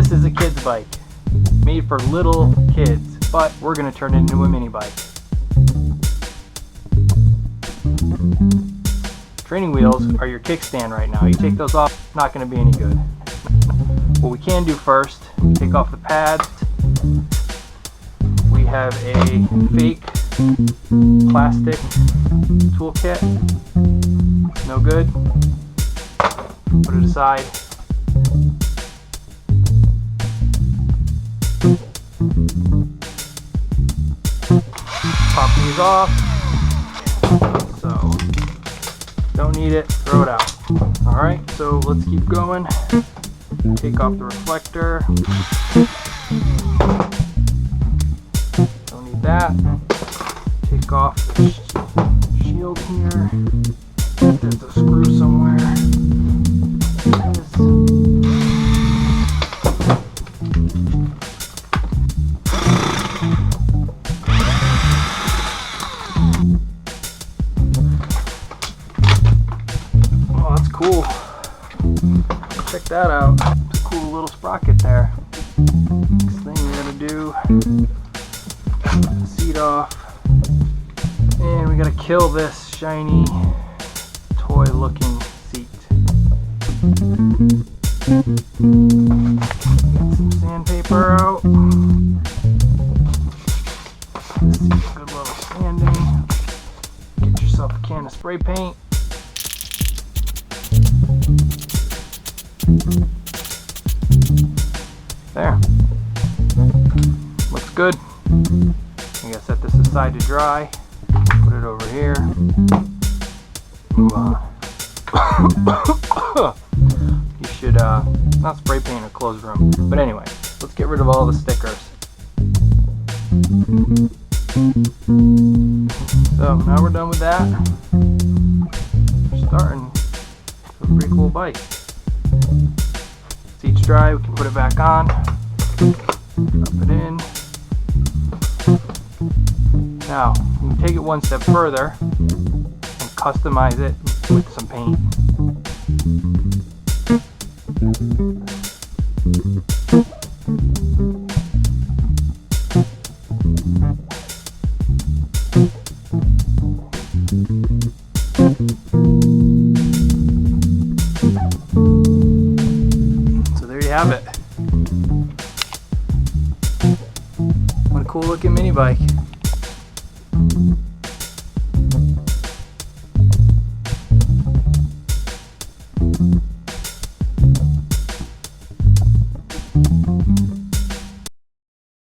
This is a kid's bike, made for little kids, but we're going to turn it into a mini bike. Training wheels are your kickstand right now. You take those off, not going to be any good. What we can do first, take off the pads. We have a fake plastic toolkit. No good. Put it aside. Pop these off. So, don't need it, throw it out. Alright, so let's keep going. Take off the reflector. Don't need that. Take off the shield here. There's a screw somewhere. There it is. Oh, that's cool. Check that out. It's a cool little sprocket there. Next thing we're gonna do, seat off, and we gotta kill this shiny toy looking seat. Get some sandpaper out. This seat's a good level standing. Get yourself a can of spray paint. There. Looks good. I'm gonna set this aside to dry. Put it over here. Move on. You should not spray paint a closed room. But anyway, let's get rid of all the stickers. So now we're done with that. We're starting with a pretty cool bike. Seat's dry, we can put it back on. Drop it in. Now, you can take it one step further and customize it with some paint. So there you have it. What a cool looking mini bike.